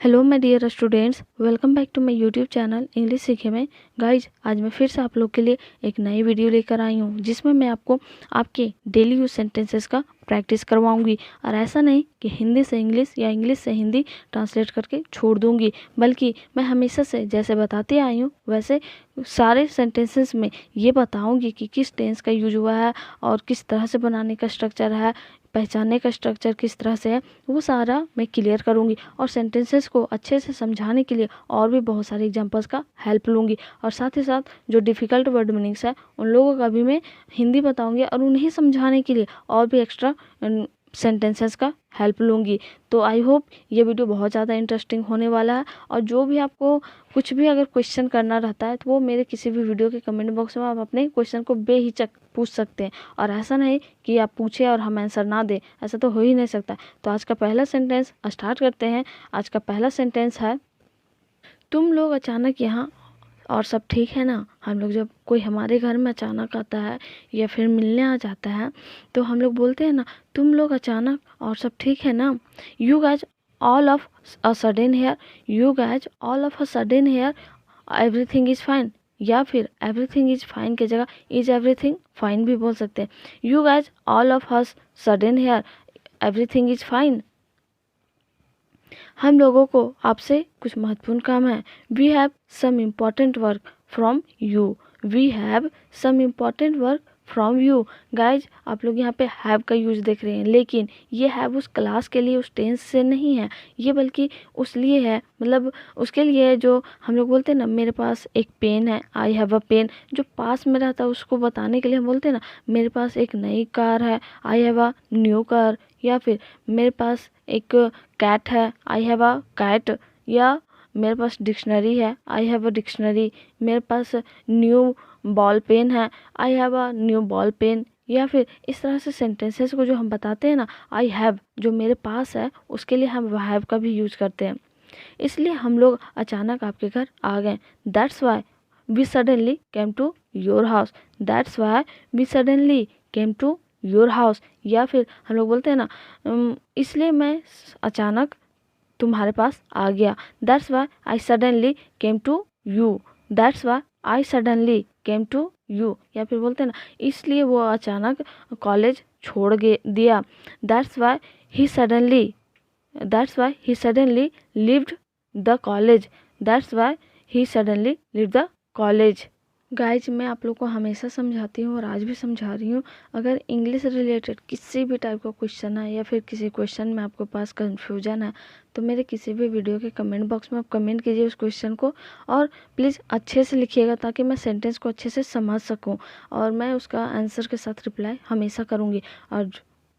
Hello my dear students, welcome back to my YouTube channel English सीखे में। Guys, आज मैं फिर से आप लोग के लिए एक नई वीडियो लेकर आई हूँ जिसमें मैं आपको आपके डेली यूज सेंटेंसेस का प्रैक्टिस करवाऊंगी। और ऐसा नहीं कि हिंदी से इंग्लिश या इंग्लिश से हिंदी ट्रांसलेट करके छोड़ दूंगी, बल्कि मैं हमेशा से जैसे बताती आई हूँ वैसे सारे सेंटेंसेस में ये बताऊंगी कि किस टेंस का यूज हुआ है और किस तरह से बनाने का स्ट्रक्चर है, पहचानने का स्ट्रक्चर किस तरह से है, वो सारा मैं क्लियर करूँगी। और सेंटेंसेस को अच्छे से समझाने के लिए और भी बहुत सारे एग्जांपल्स का हेल्प लूँगी। और साथ ही साथ जो डिफ़िकल्ट वर्ड मीनिंग्स है उन लोगों का भी मैं हिंदी बताऊँगी और उन्हें समझाने के लिए और भी एक्स्ट्रा सेंटेंसेस का हेल्प लूँगी। तो आई होप ये वीडियो बहुत ज़्यादा इंटरेस्टिंग होने वाला है। और जो भी आपको कुछ भी अगर क्वेश्चन करना रहता है तो वो मेरे किसी भी वीडियो के कमेंट बॉक्स में आप अपने क्वेश्चन को बेहिचक पूछ सकते हैं। और ऐसा नहीं कि आप पूछें और हम आंसर ना दें, ऐसा तो हो ही नहीं सकता। तो आज का पहला सेंटेंस स्टार्ट करते हैं। आज का पहला सेंटेंस है, तुम लोग अचानक यहाँ और सब ठीक है ना। हम लोग जब कोई हमारे घर में अचानक आता है या फिर मिलने आ जाता है तो हम लोग बोलते हैं ना, तुम लोग अचानक और सब ठीक है ना। You guys all of a sudden here, you guys all of a sudden here everything is fine. या फिर एवरीथिंग इज़ फाइन की जगह इज़ एवरीथिंग फाइन भी बोल सकते हैं। You guys all of us sudden here everything is fine. हम लोगों को आपसे कुछ महत्वपूर्ण काम है। We have some important work from you, we have some important work from you. Guys, आप लोग यहाँ पे हैव का यूज देख रहे हैं, लेकिन ये हैव उस क्लास के लिए, उस टेंस से नहीं है ये, बल्कि उस लिए है, मतलब उसके लिए है जो हम लोग बोलते हैं ना, मेरे पास एक पेन है, आई हैव अ पेन। जो पास में रहता है उसको बताने के लिए हम बोलते हैं ना, मेरे पास एक नई कार है, I have a new car. या फिर मेरे पास एक कैट है, आई हैव अ कैट। या मेरे पास डिक्शनरी है, आई हैव अ डिक्शनरी। मेरे पास न्यू बॉल पेन है, I have a new ball pen. या फिर इस तरह से सेंटेंसेस को जो हम बताते हैं ना, आई हैव जो मेरे पास है उसके लिए हम हैव का भी यूज करते हैं। इसलिए हम लोग अचानक आपके घर आ गए। That's why we suddenly came to your house, that's why we suddenly came to your house. या फिर हम लोग बोलते हैं ना, इसलिए मैं अचानक तुम्हारे पास आ गया। That's why I suddenly came to you, that's why I suddenly came to you. या फिर बोलते हैं ना, इसलिए वो अचानक कॉलेज छोड़ दिया। That's why he suddenly, that's why he suddenly lived the college, that's why he suddenly live the college. Guys, मैं आप लोग को हमेशा समझाती हूँ और आज भी समझा रही हूँ, अगर इंग्लिश रिलेटेड किसी भी टाइप का क्वेश्चन है या फिर किसी क्वेश्चन में आपके पास कंफ्यूजन है तो मेरे किसी भी वीडियो के कमेंट बॉक्स में आप कमेंट कीजिए उस क्वेश्चन को। और प्लीज़ अच्छे से लिखिएगा ताकि मैं सेंटेंस को अच्छे से समझ सकूँ और मैं उसका आंसर के साथ रिप्लाई हमेशा करूँगी। और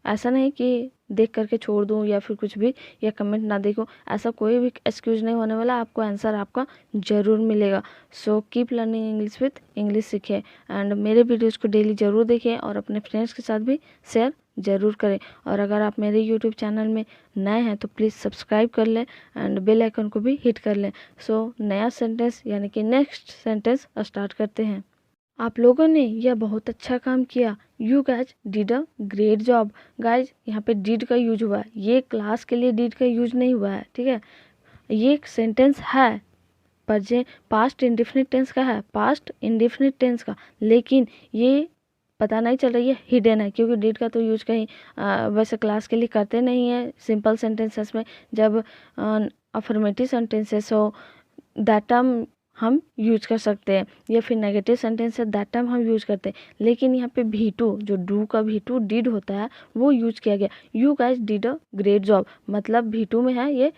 ऐसा नहीं कि देख करके छोड़ दूँ या फिर कुछ भी, या कमेंट ना देखो, ऐसा कोई भी एक्सक्यूज़ नहीं होने वाला। आपको आंसर आपका ज़रूर मिलेगा। So keep learning English with English सीखे। एंड मेरे वीडियोज़ को डेली ज़रूर देखें और अपने फ्रेंड्स के साथ भी शेयर ज़रूर करें। और अगर आप मेरे यूट्यूब चैनल में नए हैं तो प्लीज़ सब्सक्राइब कर लें एंड बेल आइकन को भी हिट कर लें। सो नया सेंटेंस यानी कि नेक्स्ट सेंटेंस स्टार्ट करते हैं। आप लोगों ने यह बहुत अच्छा काम किया। You guys did a great job. Guys, यहाँ पे डिड का यूज हुआ है, ये क्लास के लिए डिड का यूज नहीं हुआ है, ठीक है। ये एक सेंटेंस है पर जे पास्ट इंडेफिनिट टेंस का है, पास्ट इंडेफिनिट टेंस का, लेकिन ये पता नहीं चल रही है, हिडन है, क्योंकि डिड का तो यूज कहीं वैसे क्लास के लिए करते नहीं है। सिंपल सेंटेंसेस में जब अफर्मेटिव सेंटेंसेस हो दैट टर्म हम यूज कर सकते हैं, या फिर नेगेटिव सेंटेंस है दैट टर्म हम यूज करते हैं। लेकिन यहाँ पे भी टू, जो डू का भी टू डिड होता है वो यूज किया गया। You guys did a great job, मतलब भी टू में है, ये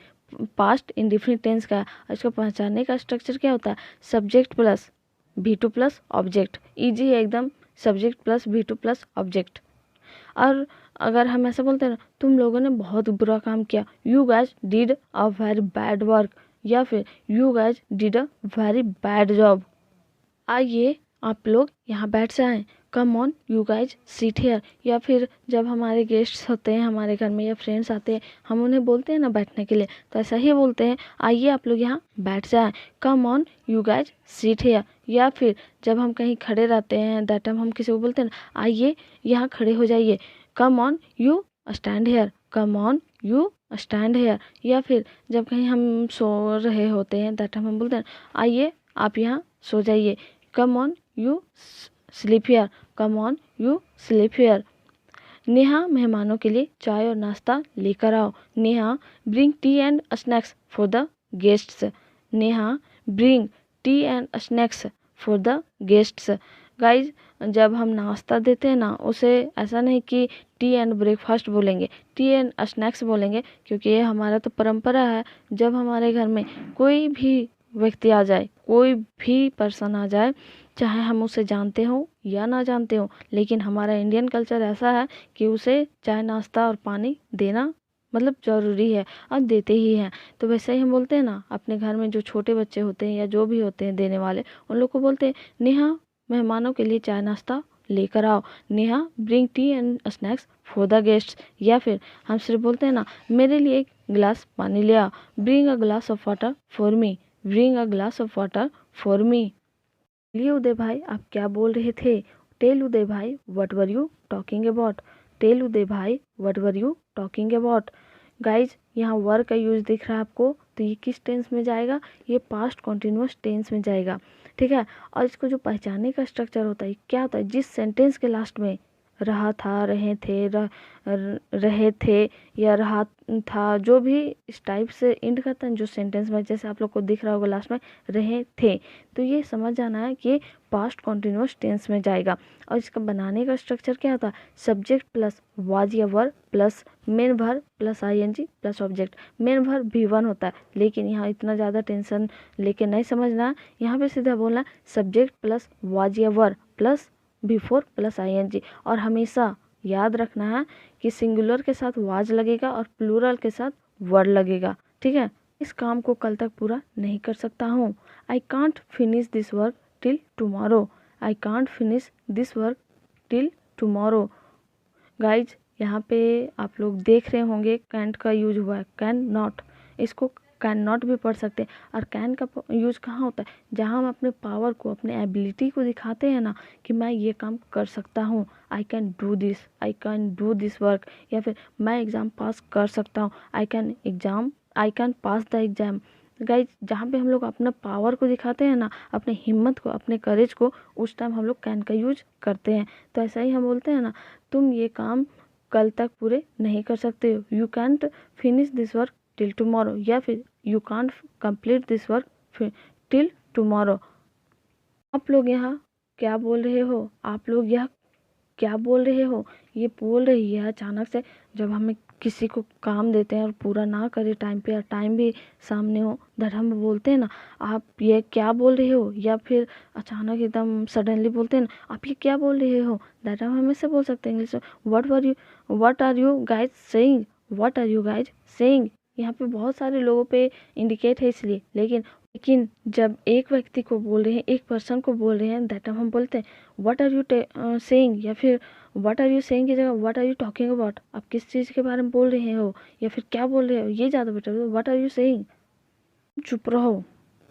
पास्ट इंडेफिनिट टेंस का है। इसको पहचानने का स्ट्रक्चर क्या होता है, सब्जेक्ट प्लस भी टू प्लस ऑब्जेक्ट। ईजी है एकदम, सब्जेक्ट प्लस भी टू प्लस ऑब्जेक्ट। और अगर हम ऐसा बोलते हैं ना, तुम लोगों ने बहुत बुरा काम किया, you guys did a very bad work. या फिर you guys did a very bad job. आइए आप लोग यहाँ बैठ जाएं, come on you guys sit here. या फिर जब हमारे गेस्ट्स होते हैं हमारे घर में या फ्रेंड्स आते हैं, हम उन्हें बोलते हैं ना बैठने के लिए, तो ऐसा ही बोलते हैं, आइए आप लोग यहाँ बैठ जाएं, come on you guys sit here. या फिर जब हम कहीं खड़े रहते हैं दैट टाइम हम किसी को बोलते हैं ना, आइए यहाँ खड़े हो जाइए, कम on you stand hair, come on you stand hair, या फिर जब कहीं हम सो रहे होते हैं दैट हम बोलते हैं आइए आप यहाँ सो जाइए, कम on you sleep here, come on you sleep here. Neha मेहमानों के लिए चाय और नाश्ता लेकर आओ, Neha bring T and snacks for the guests, Neha bring T and snacks for the guests. Guys जब हम नाश्ता देते हैं ना, उसे ऐसा नहीं कि टी एंड ब्रेकफास्ट बोलेंगे, टी एंड स्नैक्स बोलेंगे, क्योंकि ये हमारा तो परंपरा है। जब हमारे घर में कोई भी व्यक्ति आ जाए, कोई भी पर्सन आ जाए, चाहे हम उसे जानते हो या ना जानते हो, लेकिन हमारा इंडियन कल्चर ऐसा है कि उसे चाय नाश्ता और पानी देना मतलब ज़रूरी है और देते ही हैं। तो वैसे ही हम बोलते हैं ना, अपने घर में जो छोटे बच्चे होते हैं या जो भी होते हैं देने वाले, उन लोग को बोलते हैं नेहा मेहमानों के लिए चाय नाश्ता लेकर आओ, Neha bring T and snacks for the guests. या फिर हम सिर्फ बोलते हैं ना मेरे लिए एक गिलास पानी ले आओ, bring a glass of water for me, bring a glass of water for me. बोलिए उदय भाई आप क्या बोल रहे थे, टेल उदय भाई what were you talking about, tell Uday भाई what were you talking about. Guys यहाँ वर का यूज दिख रहा है आपको, तो ये किस टेंस में जाएगा, ये पास्ट कॉन्टिन्यूअस टेंस में जाएगा, ठीक है। और इसको जो पहचानने का स्ट्रक्चर होता है क्या होता है, जिस सेंटेंस के लास्ट में रहा था, रहे थे, रहे थे या रहा था, जो भी इस टाइप से एंड करता है जो सेंटेंस में, जैसे आप लोग को दिख रहा होगा लास्ट में रहे थे, तो ये समझ जाना है कि पास्ट कॉन्टिन्यूअस टेंस में जाएगा। और इसका बनाने का स्ट्रक्चर क्या होता है, सब्जेक्ट प्लस वाज या were plus main verb plus ING plus object. Main verb भी वन होता है, लेकिन यहाँ इतना ज़्यादा टेंशन लेके नहीं समझना है, यहाँ पे सीधा बोलना है सब्जेक्ट प्लस वाज या were plus before plus ING. और हमेशा याद रखना है कि सिंगुलर के साथ वाज लगेगा और प्लूरल के साथ वर लगेगा, ठीक है। इस काम को कल तक पूरा नहीं कर सकता हूँ, I can't finish this work till tomorrow, I can't finish this work till tomorrow. Guys यहाँ पे आप लोग देख रहे होंगे कैंट का यूज हुआ है, कैन नॉट, इसको कैन नॉट भी पढ़ सकते हैं। और कैन का यूज कहाँ होता है, जहाँ हम अपने पावर को, अपने एबिलिटी को दिखाते हैं ना कि मैं ये काम कर सकता हूँ, I can do this, I can do this work. या फिर मैं एग्ज़ाम पास कर सकता हूँ, I can pass the exam. Guys जहाँ पे हम लोग अपना पावर को दिखाते हैं ना, अपने हिम्मत को, अपने करेज को, उस टाइम हम लोग कैन का यूज करते हैं। तो ऐसा ही हम बोलते हैं ना, तुम ये काम कल तक पूरे नहीं कर सकते हो, you can't finish this work till tomorrow, या फिर you can't complete this work till tomorrow. आप लोग यहाँ क्या बोल रहे हो, आप लोग यह क्या बोल रहे हो, ये बोल रही है अचानक से जब हमें किसी को काम देते हैं और पूरा ना करे टाइम पे, और टाइम भी सामने हो, दैट हम बोलते हैं ना आप ये क्या बोल रहे हो, या फिर अचानक एकदम सडनली बोलते हैं ना आप ये क्या बोल रहे हो, दैट हम हमेशा बोल सकते हैं इंग्लिश में what are you guys saying, what are you guys saying. यहाँ पे बहुत सारे लोगों पे इंडिकेट है इसलिए, लेकिन जब एक व्यक्ति को बोल रहे हैं, एक पर्सन को बोल रहे हैं, दैट हम बोलते हैं व्हाट आर यू सेइंग, या फिर व्हाट आर यू सेइंग की जगह what are you talking about, आप किस चीज़ के बारे में बोल रहे हो या फिर क्या बोल रहे हो, ये ज़्यादा बेटर है, व्हाट आर यू सेइंग। चुप रहो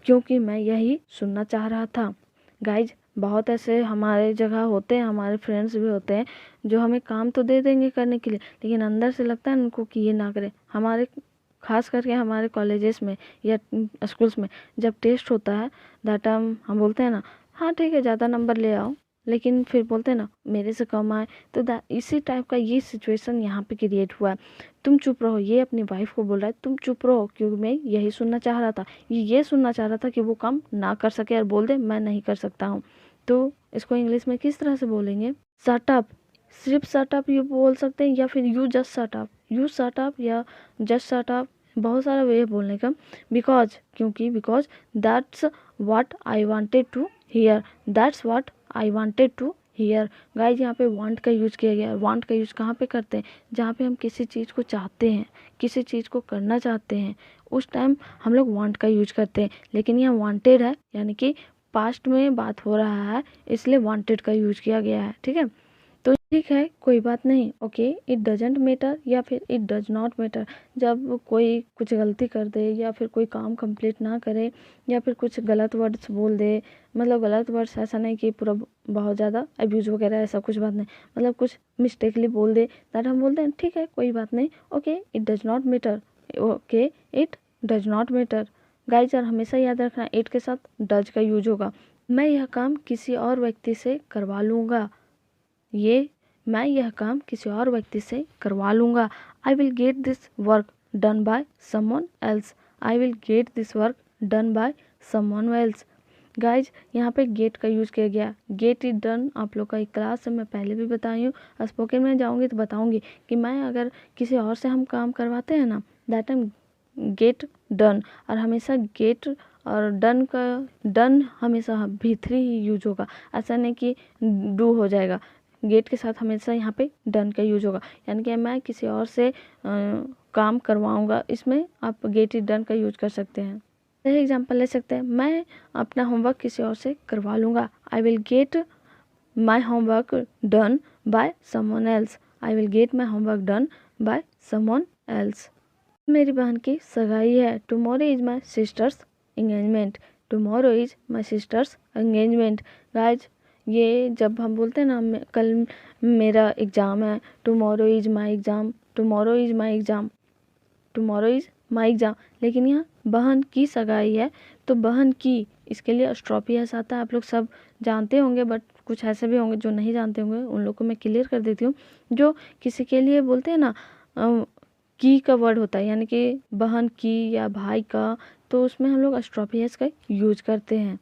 क्योंकि मैं यही सुनना चाह रहा था। गाइज बहुत ऐसे हमारे जगह होते हैं, हमारे फ्रेंड्स भी होते हैं जो हमें काम तो दे देंगे करने के लिए, लेकिन अंदर से लगता है उनको कि ये ना करें। हमारे खास करके हमारे कॉलेजेस में या स्कूल्स में जब टेस्ट होता है, दैट हम बोलते हैं ना हाँ ठीक है ज़्यादा नंबर ले आओ, लेकिन फिर बोलते हैं ना मेरे से कम आए। तो इसी टाइप का ये सिचुएशन यहाँ पे क्रिएट हुआ है। तुम चुप रहो, ये अपनी वाइफ को बोल रहा है तुम चुप रहो, क्योंकि मैं यही सुनना चाह रहा था, ये सुनना चाह रहा था कि वो काम ना कर सके और बोल दे मैं नहीं कर सकता हूँ। तो इसको इंग्लिश में किस तरह से बोलेंगे, शट अप, सिर्फ शट अप ये बोल सकते हैं, या फिर you just shut up, you shut up या जस्ट शट अप, बहुत सारा वे है बोलने का। बिकॉज क्योंकि because that's what I wanted to hear, that's what I wanted to hear. Guys यहाँ पे वांट का यूज किया गया है। वांट का यूज कहाँ पे करते हैं, जहाँ पे हम किसी चीज़ को चाहते हैं, किसी चीज़ को करना चाहते हैं, उस टाइम हम लोग वांट का यूज करते हैं। लेकिन यहाँ वांटेड है, यानी कि पास्ट में बात हो रहा है, इसलिए वांटेड का यूज किया गया है, ठीक है। तो ठीक है, कोई बात नहीं, ओके, इट डजेंट मैटर या फिर इट डज नॉट मैटर। जब कोई कुछ गलती कर दे या फिर कोई काम कंप्लीट ना करे या फिर कुछ गलत वर्ड्स बोल दे, मतलब गलत वर्ड्स ऐसा नहीं कि पूरा बहुत ज़्यादा अब्यूज वगैरह, ऐसा कुछ बात नहीं, मतलब कुछ मिस्टेकली बोल दे, दैट हम बोलते हैं ठीक है कोई बात नहीं, okay it does not matter, okay it does not matter. Guys, और हमेशा याद रखना इट के साथ डज का यूज होगा। मैं यह काम किसी और व्यक्ति से करवा लूँगा, मैं यह काम किसी और व्यक्ति से करवा लूँगा। I will get this work done by someone else, I will get this work done by someone else. Guys, यहाँ पे गेट का यूज़ किया गया, गेट इट डन। आप लोग का एक क्लास से मैं पहले भी बताई हूँ, स्पोकन में जाऊँगी तो बताऊँगी कि मैं अगर किसी और से हम काम करवाते हैं ना, दैट टाइम गेट डन, और हमेशा गेट और डन हमेशा भी3 ही यूज होगा, ऐसा नहीं कि डू हो जाएगा। गेट के साथ हमेशा यहाँ पे डन का यूज होगा, यानी कि मैं किसी और से काम करवाऊँगा, इसमें आप गेट इट डन का यूज कर सकते हैं। यही एग्जांपल ले सकते हैं, मैं अपना होमवर्क किसी और से करवा लूँगा, I will get my homework done by someone else, I will get my homework done by someone else. मेरी बहन की सगाई है, tomorrow is my sisters engagement, tomorrow is my sisters engagement. Guys, ये जब हम बोलते हैं ना कल मेरा एग्ज़ाम है, tomorrow is my exam, tomorrow is my exam, tomorrow is my exam, लेकिन यहाँ बहन की सगाई है तो बहन की, इसके लिए अस्ट्रोपियस आता है, आप लोग सब जानते होंगे, बट कुछ ऐसे भी होंगे जो नहीं जानते होंगे, उन लोग को मैं क्लियर कर देती हूँ। जो किसी के लिए बोलते हैं ना की का वर्ड होता है, यानी कि बहन की या भाई का, तो उसमें हम लोग अस्ट्रोपियस का यूज करते हैं।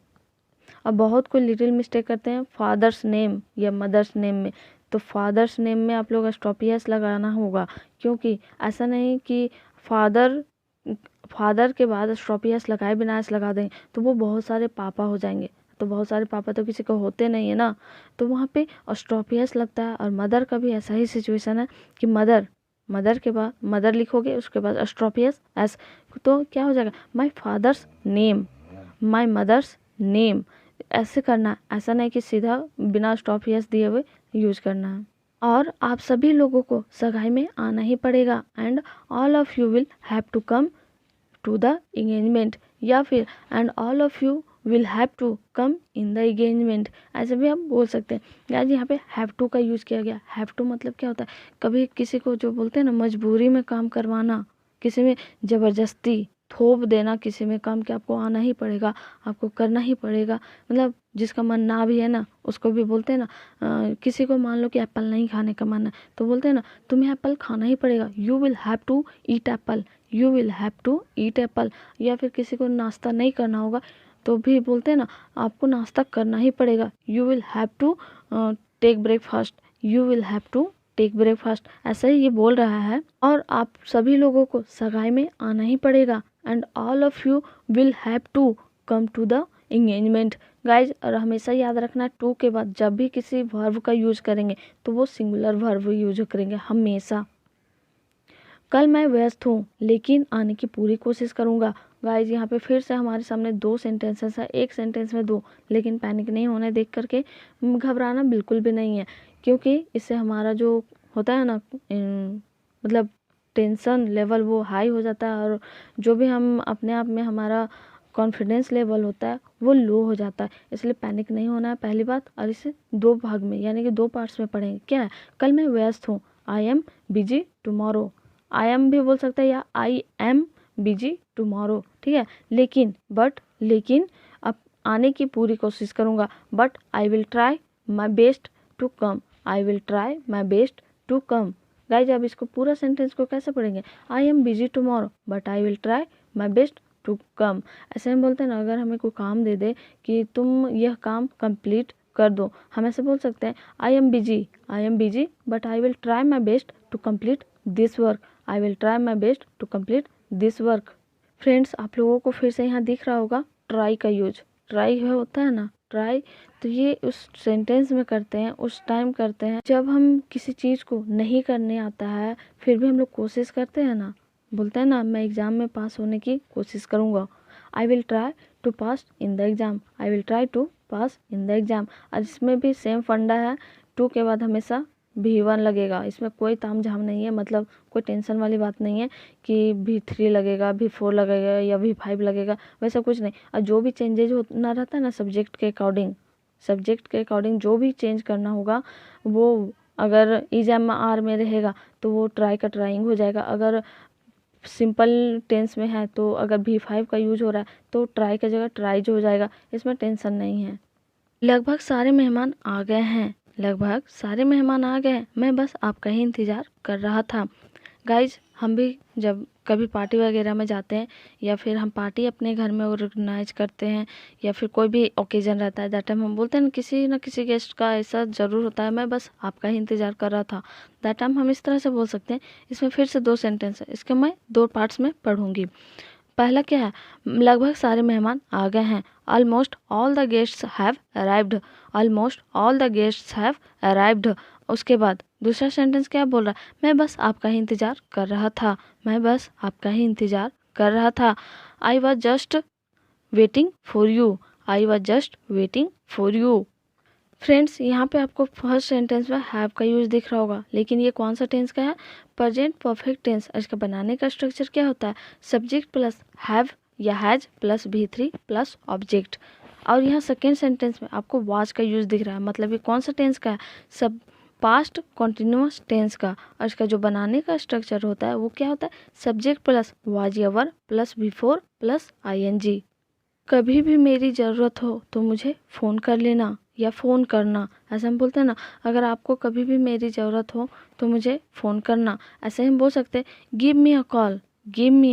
अब बहुत कोई लिटिल मिस्टेक करते हैं फादर्स नेम या मदर्स नेम में, तो फादर्स नेम में आप लोग अस्ट्रोपियस लगाना होगा, क्योंकि ऐसा नहीं कि फादर के बाद अस्ट्रोपियस लगाए बिना एस लगा दें तो वो बहुत सारे पापा हो जाएंगे, तो बहुत सारे पापा तो किसी को होते नहीं है ना, तो वहाँ पे अस्ट्रोपियस लगता है। और मदर का भी ऐसा ही सिचुएशन है कि मदर के बाद मदर लिखोगे, उसके बाद अस्ट्रोपियस एस, तो क्या हो जाएगा, my father's name, my mother's name, ऐसे करना, ऐसा नहीं कि सीधा बिना स्टॉपियस दिए हुए यूज करना है। और आप सभी लोगों को सगाई में आना ही पड़ेगा, and all of you will have to come to the engagement, या फिर and all of you will have to come in the engagement, ऐसे भी आप बोल सकते हैं। यार यहाँ पे हैव टू का यूज़ किया गया। हैव टू मतलब क्या होता है, कभी किसी को जो बोलते हैं ना मजबूरी में काम करवाना, किसी में ज़बरदस्ती थोप देना किसी में काम, कि आपको आना ही पड़ेगा, आपको करना ही पड़ेगा, मतलब जिसका मन ना भी है ना उसको भी बोलते हैं ना, किसी को मान लो कि एप्पल नहीं खाने का मन है तो बोलते हैं ना तुम्हें एप्पल खाना ही पड़ेगा, you will have to eat apple, you will have to eat apple. या फिर किसी को नाश्ता नहीं करना होगा तो भी बोलते हैं ना आपको नाश्ता करना ही पड़ेगा, you will have to take breakfast, you will have to take breakfast, ऐसा ही ये बोल रहा है। और आप सभी लोगों को सगाई में आना ही पड़ेगा, and all of you will have to come to the engagement. Guys, और हमेशा याद रखना टू के बाद जब भी किसी वर्ब का यूज करेंगे तो वो सिंगुलर वर्ब यूज करेंगे हमेशा। कल मैं व्यस्त हूँ लेकिन आने की पूरी कोशिश करूँगा। गाइज, यहाँ पे फिर से हमारे सामने 2 सेंटेंसेस है, एक सेंटेंस में 2, लेकिन पैनिक नहीं होने देख करके, घबराना बिल्कुल भी नहीं है, क्योंकि इससे हमारा जो होता है ना मतलब टेंशन लेवल वो हाई हो जाता है, और जो भी हम अपने आप में हमारा कॉन्फिडेंस लेवल होता है वो लो हो जाता है। इसलिए पैनिक नहीं होना है पहली बात, और इसे 2 भाग में यानी कि 2 पार्ट्स में पढ़ेंगे। क्या है, कल मैं व्यस्त हूँ, आई am busy tomorrow, I am भी बोल सकते हैं या आई एम बिजी टुमारो, ठीक है। लेकिन अब आने की पूरी कोशिश करूँगा, but I will try my best to come, I will try my best to come. Guys, अब इसको पूरा सेंटेंस को कैसे पढ़ेंगे, I am busy tomorrow but I will try my best to come. ऐसे हम बोलते हैं ना, अगर हमें कोई काम दे दे कि तुम यह काम कंप्लीट कर दो, हम ऐसे बोल सकते हैं I am busy but I will try my best to complete this work, I will try my best to complete this work. Friends, आप लोगों को फिर से यहाँ दिख रहा होगा ट्राई का यूज, ट्राई होता है ना ट्राई, तो ये उस सेंटेंस में करते हैं, उस टाइम करते हैं जब हम किसी चीज़ को नहीं करने आता है फिर भी हम लोग कोशिश करते हैं ना, बोलते हैं ना मैं एग्ज़ाम में पास होने की कोशिश करूँगा, I will try to pass in the exam, I will try to pass in the exam. और इसमें भी सेम फंडा है, टू के बाद हमेशा V1 लगेगा। इसमें कोई तामझाम नहीं है, मतलब कोई टेंशन वाली बात नहीं है कि V3 लगेगा, V4 लगेगा या V5 लगेगा, वैसा कुछ नहीं। और जो भी चेंजेज होना रहता है ना सब्जेक्ट के अकॉर्डिंग जो भी चेंज करना होगा वो अगर इज़ आर में रहेगा तो वो ट्राई का ट्राइंग हो जाएगा। अगर सिंपल टेंस में है तो अगर V5 का यूज हो रहा है तो ट्राई का जगह ट्राइज हो जाएगा। इसमें टेंशन नहीं है। लगभग सारे मेहमान आ गए हैं। मैं बस आपका ही इंतज़ार कर रहा था। गाइज, हम भी जब कभी पार्टी वगैरह में जाते हैं या फिर हम पार्टी अपने घर में ऑर्गेनाइज करते हैं या फिर कोई भी ओकेजन रहता है, दैट टाइम हम बोलते हैं किसी न किसी गेस्ट का ऐसा ज़रूर होता है, मैं बस आपका ही इंतज़ार कर रहा था। दैट टाइम हम इस तरह से बोल सकते हैं। इसमें फिर से 2 सेंटेंस है, इसके मैं 2 पार्ट्स में पढ़ूंगी। पहला क्या है, लगभग सारे मेहमान आ गए हैं। Almost all the guests have arrived. उसके बाद दूसरा सेंटेंस क्या बोल रहा है, मैं बस आपका ही इंतजार कर रहा था। I was just waiting for you. Friends, यहाँ पे आपको फर्स्ट सेंटेंस में हैव का यूज दिख रहा होगा, लेकिन ये कौन सा टेंस का है, प्रेजेंट परफेक्ट टेंस। इसका बनाने का स्ट्रक्चर क्या होता है, सब्जेक्ट प्लस हैव या has plus V3 plus object. और यहाँ सेकेंड सेंटेंस में आपको वाज का यूज दिख रहा है, मतलब ये कौन सा टेंस का है, सब पास्ट कॉन्टिन्यूअस टेंस का। और इसका जो बनाने का स्ट्रक्चर होता है वो क्या होता है, सब्जेक्ट प्लस वाज या were plus V4 plus ING। कभी भी मेरी ज़रूरत हो तो मुझे फ़ोन कर लेना या फ़ोन करना, ऐसा हम बोलते हैं ना। अगर आपको कभी भी मेरी ज़रूरत हो तो मुझे फ़ोन करना, ऐसे हम बोल सकते हैं give me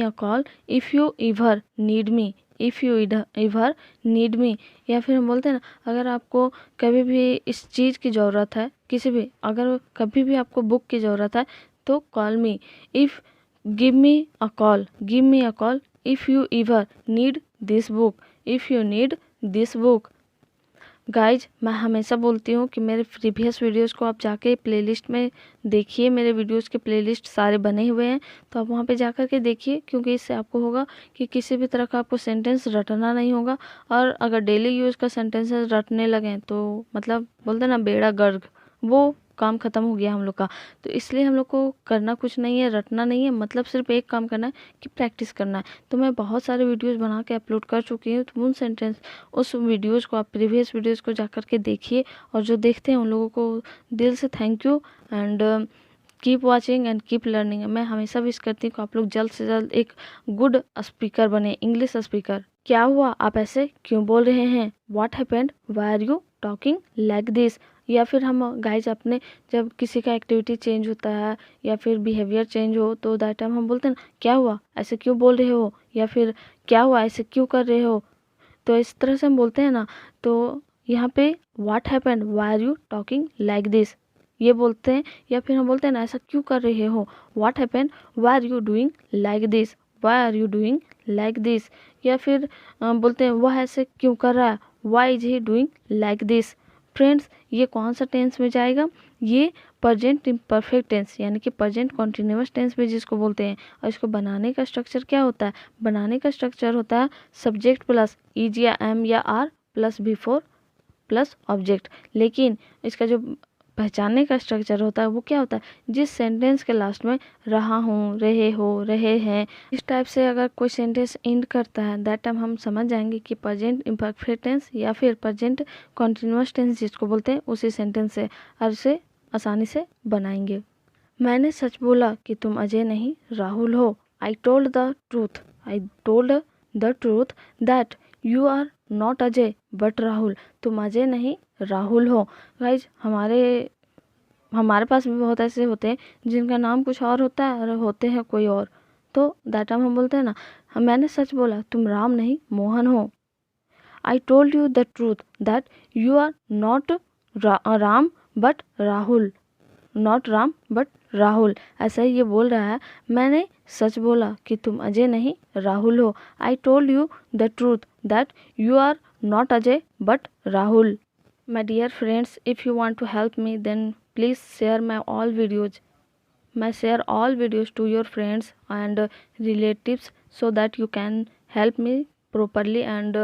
a call if you ever need me. या फिर हम बोलते हैं ना, अगर आपको कभी भी इस चीज़ की ज़रूरत है, अगर कभी भी आपको बुक की ज़रूरत है तो call me. Give me a call if you ever need this book. Guys, मैं हमेशा बोलती हूँ कि मेरे प्रीवियस वीडियोस को आप जाके प्लेलिस्ट में देखिए। मेरे वीडियोस के प्लेलिस्ट सारे बने हुए हैं, तो आप वहाँ पे जा कर के देखिए, क्योंकि इससे आपको होगा कि किसी भी तरह का आपको सेंटेंस रटना नहीं होगा। और अगर डेली यूज़ का सेंटेंसेस रटने लगें तो मतलब बोलते हैं ना बेड़ा गर्क, वो काम ख़त्म हो गया हम लोग का। तो इसलिए हम लोग को करना कुछ नहीं है, रटना नहीं है, मतलब सिर्फ एक काम करना है कि प्रैक्टिस करना है। तो मैं बहुत सारे वीडियोस बना के अपलोड कर चुकी हूँ, तो उस वीडियोस को आप प्रीवियस वीडियोस को जा कर के देखिए। और जो देखते हैं उन लोगों को दिल से thank you and keep watching and keep learning. मैं हमेशा विश करती हूँ कि आप लोग जल्द से जल्द एक गुड स्पीकर बने, इंग्लिश स्पीकर। क्या हुआ, आप ऐसे क्यों बोल रहे हैं, what happened, why are you talking like this. या फिर हम गाइज अपने जब किसी का एक्टिविटी चेंज होता है या फिर बिहेवियर चेंज हो तो दैट टाइम हम बोलते हैं ना, क्या हुआ, ऐसे क्यों बोल रहे हो, या फिर क्या हुआ, ऐसे क्यों कर रहे हो। तो इस तरह से हम बोलते हैं ना। तो यहाँ पे what happened, why are you talking like this, ये बोलते हैं। या फिर हम बोलते हैं ना, ऐसा क्यों कर रहे हो, what happened, why are you doing like this. या फिर बोलते हैं वह ऐसे क्यों कर रहा है, why is he doing like this. Friends, ये कौन सा टेंस में जाएगा, ये प्रेजेंट इम्परफेक्ट टेंस, यानी कि प्रेजेंट कॉन्टिन्यूअस टेंस भी जिसको बोलते हैं। और इसको बनाने का स्ट्रक्चर क्या होता है, बनाने का स्ट्रक्चर होता है सब्जेक्ट प्लस इज या एम या are plus V4 plus object. लेकिन इसका जो पहचानने का स्ट्रक्चर होता है वो क्या होता है, जिस सेंटेंस के लास्ट में रहा हूँ, रहे हो, रहे हैं, इस टाइप से अगर कोई सेंटेंस एंड करता है, दैट टाइम हम समझ जाएंगे कि प्रेजेंट इम्परफेक्ट टेंस या फिर प्रेजेंट कॉन्टिन्यूअस टेंस जिसको बोलते हैं उसी सेंटेंस से, और इसे आसानी से बनाएंगे। मैंने सच बोला कि तुम अजय नहीं राहुल हो। I told the truth that you are not Ajay but Rahul. तुम अजय नहीं राहुल हो। गाइज, हमारे पास भी बहुत ऐसे होते हैं जिनका नाम कुछ और होता है और होते हैं कोई और। तो दैट टाइम हम बोलते हैं ना, मैंने सच बोला तुम राम नहीं मोहन हो। I told you the truth that you are not Ram but Rahul. ऐसा ही ये बोल रहा है, मैंने सच बोला कि तुम अजय नहीं राहुल हो। I told you the truth that you are not Ajay but Rahul. My dear friends, if you want to help me, then please share my all videos. Share all videos to your friends and relatives so that you can help me properly, and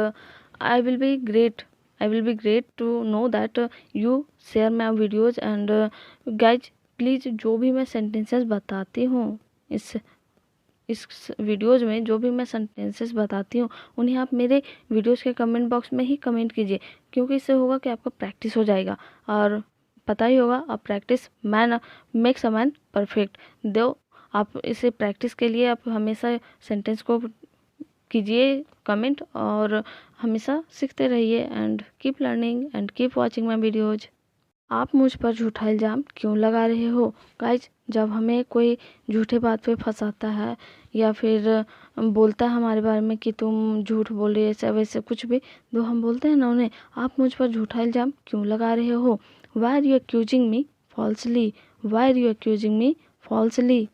I will be great I will be great to know that you share my videos and guys please जो भी मैं sentences बताती हूँ इस videos में, जो भी मैं सेंटेंसेस बताती हूँ उन्हें आप मेरे वीडियोज़ के कमेंट बॉक्स में ही कमेंट कीजिए, क्योंकि इससे होगा कि आपका प्रैक्टिस हो जाएगा। और पता ही होगा, आप practice man makes a man perfect. दो आप इसे प्रैक्टिस के लिए आप हमेशा सेंटेंस को कीजिए कमेंट और हमेशा सीखते रहिए and keep learning and keep watching my videos. आप मुझ पर झूठा इल्ज़ाम क्यों लगा रहे हो? गाइज, जब हमें कोई झूठे बात पे फंसाता है या फिर बोलता है हमारे बारे में कि तुम झूठ बोल रही है, ऐसा वैसे कुछ भी, तो हम बोलते हैं ना उन्हें, आप मुझ पर झूठा इल्ज़ाम क्यों लगा रहे हो? Why are you accusing me falsely? Why are you accusing me falsely?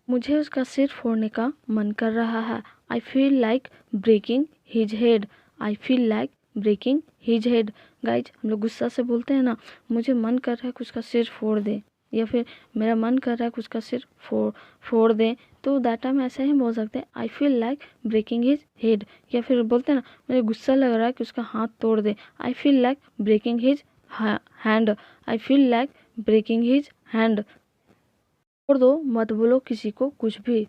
मुझे उसका सिर फोड़ने का मन कर रहा है। I feel like breaking his head. I feel like breaking his head. Guys, हम लोग गुस्सा से बोलते हैं ना, मुझे मन कर रहा है कि उसका सिर फोड़ दे, या फिर मेरा मन कर रहा है कि उसका सिर फोड़ दे, तो दैट टाइम ऐसे ही बोल सकते हैं, I feel like breaking his head. या फिर बोलते हैं ना, मुझे गुस्सा लग रहा है कि उसका हाथ तोड़ दे, I feel like breaking his hand. I feel like breaking his hand. छोड़ दो, मत बोलो किसी को कुछ भी।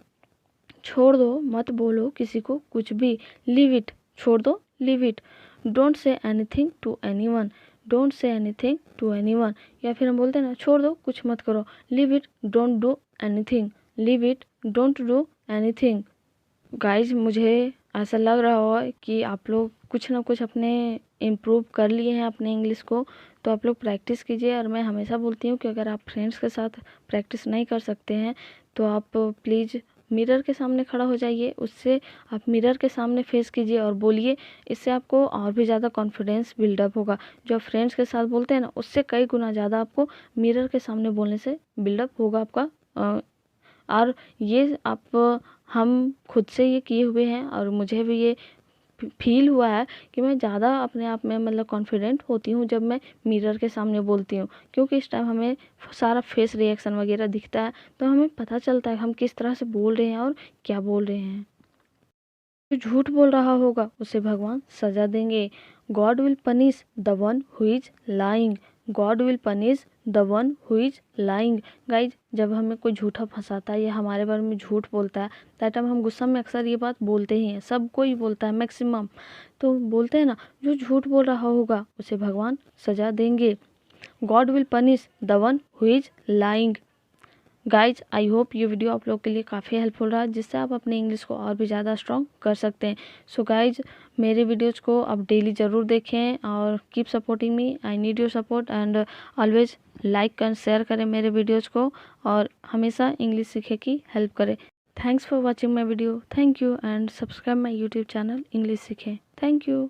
छोड़ दो, मत बोलो किसी को कुछ भी। Leave it. छोड़ दो, leave it. Don't say anything to anyone. Don't say anything to anyone. या फिर हम बोलते हैं ना, छोड़ दो, कुछ मत करो। Leave it, don't do anything. Leave it, don't do anything. Guys, मुझे ऐसा लग रहा हो कि आप लोग कुछ ना कुछ अपने इम्प्रूव कर लिए हैं अपने इंग्लिश को, तो आप लोग प्रैक्टिस कीजिए। और मैं हमेशा बोलती हूँ कि अगर आप फ्रेंड्स के साथ प्रैक्टिस नहीं कर सकते हैं तो आप प्लीज़ मिरर के सामने खड़ा हो जाइए, उससे आप मिरर के सामने फेस कीजिए और बोलिए। इससे आपको और भी ज़्यादा कॉन्फिडेंस बिल्डअप होगा। जो आप फ्रेंड्स के साथ बोलते हैं ना, उससे कई गुना ज़्यादा आपको मिरर के सामने बोलने से बिल्डअप होगा आपका। और ये आप हम खुद से ये किए हुए हैं और मुझे भी ये फील हुआ है कि मैं ज़्यादा अपने आप में मतलब कॉन्फिडेंट होती हूँ जब मैं मिरर के सामने बोलती हूँ, क्योंकि इस टाइम हमें सारा फेस रिएक्शन वगैरह दिखता है, तो हमें पता चलता है हम किस तरह से बोल रहे हैं और क्या बोल रहे हैं। जो झूठ बोल रहा होगा उसे भगवान सजा देंगे। God will punish the one who is lying. God will punish the one who is lying. Guys, जब हमें कोई झूठा फंसाता है या हमारे बारे में झूठ बोलता है, दैट टाइम हम गुस्सा में अक्सर ये बात बोलते ही हैं, सब कोई बोलता है मैक्सिमम। तो बोलते हैं ना, जो झूठ बोल रहा होगा उसे भगवान सजा देंगे। God will punish the one who is lying. Guys, I hope ये वीडियो आप लोग के लिए काफ़ी हेल्पफुल रहा, जिससे आप अपने इंग्लिश को और भी ज़्यादा स्ट्रॉन्ग कर सकते हैं। सो गाइज, मेरे वीडियोज़ को आप डेली ज़रूर देखें और keep supporting me. I need your support and always like and share करें मेरे वीडियोज़ को और हमेशा इंग्लिश सीखे की हेल्प करें। Thanks for watching my video. Thank you and subscribe my YouTube channel English सीखें। Thank you.